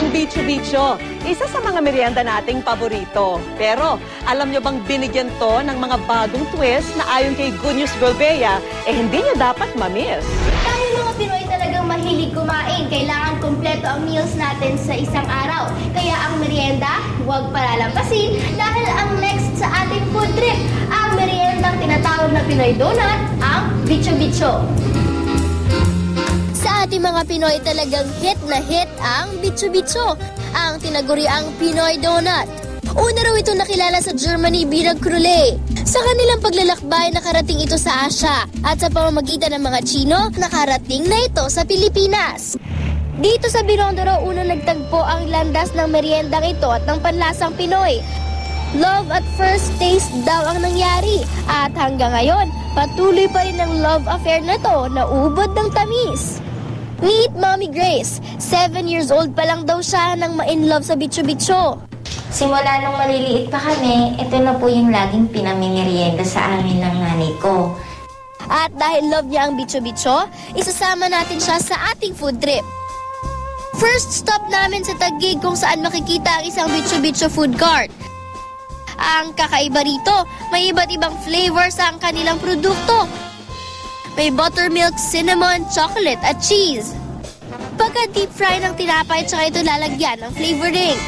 Ang bicho-bicho, isa sa mga merienda nating paborito. Pero alam nyo bang binigyan to ng mga bagong twist na ayon kay Good News Golbea, hindi nyo dapat mamiss. Tayo mga Pinoy talagang mahilig kumain. Kailangan kumpleto ang meals natin sa isang araw. Kaya ang merienda, huwag palalampasin dahil ang next sa ating food trip, ang meriendang tinatawag na Pinoy Donut, ang bicho-bicho. Sa ating mga Pinoy talagang hit na hit ang bicho-bicho, ang tinaguriang Pinoy Donut. Una raw ito nakilala sa Germany bilang crulle. Sa kanilang paglalakbay, nakarating ito sa Asia at sa pamamagitan ng mga Chino, nakarating na ito sa Pilipinas. Dito sa Binondo raw unang nagtagpo ang landas ng meriendang ito at ng panlasang Pinoy. Love at first taste daw ang nangyari at hanggang ngayon, patuloy pa rin ang love affair na to na ubod ng tamis. Meet Mommy Grace. 7 years old pa lang daw siya nang ma-inlove sa bicho-bicho. Simula nung maliliit pa kami, ito na po yung laging pinamimerienda sa amin ng nanay ko. At dahil love niya ang bicho-bicho, isasama natin siya sa ating food trip. First stop namin sa Taguig kung saan makikita ang isang bicho-bicho food cart. Ang kakaiba rito, may iba't ibang flavors ang kanilang produkto. May buttermilk, cinnamon, chocolate at cheese. Pagka deep fry ng tinapay, tsaka ito lalagyan ng flavoring.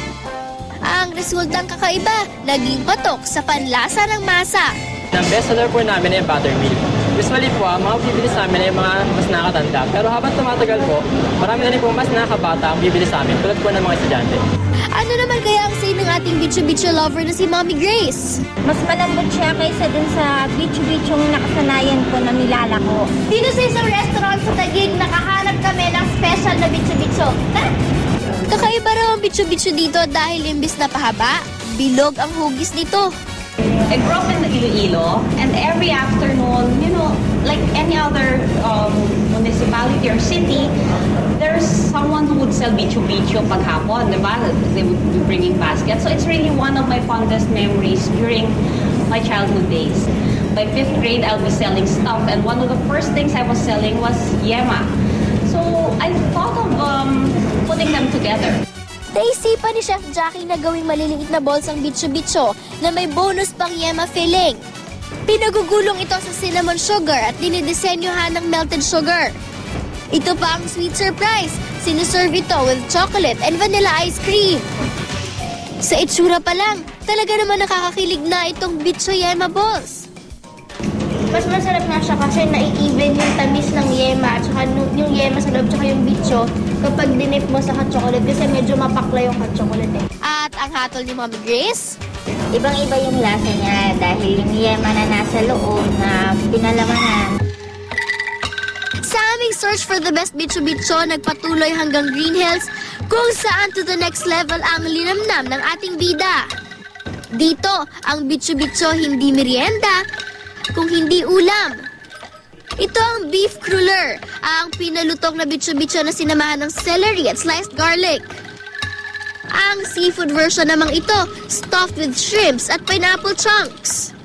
Ang resultang kakaiba, naging patok sa panlasa ng masa. Ang bestseller po namin ay buttermilk. Usually po, mga bibili sa amin ay mga mas nakakatanda. Pero habang tumatagal po, marami na rin po mas nakakabata ang bibili sa amin, tulad po ng mga estudyante. Ano naman kaya ang say ng ating bicho-bicho lover na si Mommy Grace? Mas malambot siya kaysa dun sa bicho-bichong nakasanayan ko na nilalako. Dito sa isang restaurant sa Taguig, nakahanap kami ng special na bicho-bicho. Tara! Kakaiba raw ang bicho-bicho dito dahil imbis na pahaba, bilog ang hugis nito. I grew up in Iloilo, and every afternoon, you know, like any other municipality or city, there's someone who would sell bicho-bicho paghapon, diba? They would be bringing baskets. So it's really one of my fondest memories during my childhood days. By 5th grade, I'll be selling stuff, and one of the first things I was selling was yema. So I thought of putting them together. Naisipan ni Chef Jackie na gawing maliliit na balls ang bicho-bicho na may bonus pang yema filling. Pinagugulong ito sa cinnamon sugar at dinidisenyohan ng melted sugar. Ito pa ang sweet surprise. Sinuserve ito with chocolate and vanilla ice cream. Sa itsura pa lang, talaga naman nakakakilig na itong bicho yema balls. Mas masarap nga siya kasi nai-even yung tamis ng yema at saka yung yema sa loob tsaka yung bicho kapag dinip mo sa hot chocolate kasi medyo mapakla yung hot chocolate eh. At ang hatol ni Mommy Grace? Ibang-iba yung lasa niya dahil yung yema na nasa loob na pinalamanan. Sa aming search for the best bicho-bicho, nagpatuloy hanggang Green Hills kung saan to the next level ang linamnam ng ating bida. Dito, ang bicho-bicho hindi merienda, kung hindi ulam. Ito ang beef cruller, ang pinalutong na bicho-bicho na sinamahan ng celery at sliced garlic. Ang seafood version namang ito, stuffed with shrimps at pineapple chunks.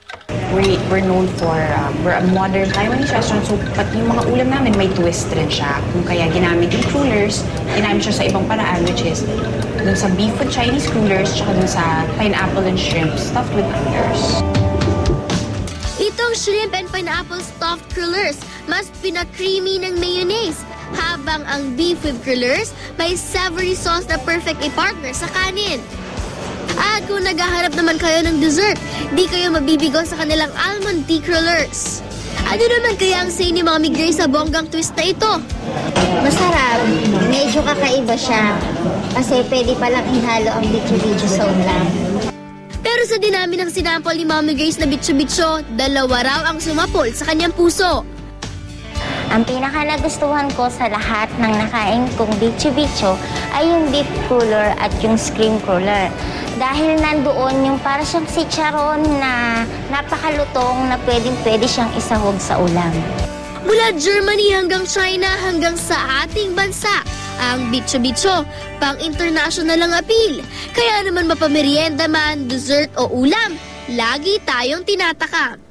We're known for, we're a modern Taiwanese restaurant, so pati yung mga ulam namin may twist rin siya. Kung kaya ginamit yung crullers, ginamit siya sa ibang paraan, which is dun sa beef with Chinese crullers, tsaka dun sa pineapple and shrimp stuffed with onions. Itong shrimp and pineapple stuffed crullers, mas pinakreamy ng mayonnaise, habang ang beef with crullers may savory sauce na perfect i-partner sa kanin. At kung naghaharap naman kayo ng dessert, di kayo mabibigo sa kanilang almond tea crullers. Ano naman kaya ang say ni Mommy Grace sa bonggang twist na ito? Masarap. Medyo kakaiba siya. Kasi pwede palang ihalo ang bicho-bicho sa ulam. Pero sa dinami ng sinampol ni Mommy Grace na bicho-bicho, 2 raw ang sumapol sa kanyang puso. Ang pinaka nagustuhan ko sa lahat ng nakain kong bicho-bicho ay yung beef cruller at yung scream cruller. Dahil nandoon yung para siyang chicharon na napakalutong na pwedeng-pwede siyang isahog sa ulam. Mula Germany hanggang China hanggang sa ating bansa, ang bicho-bicho, pang-international ang appeal. Kaya naman mapamerienda man, dessert o ulam, lagi tayong tinatakam.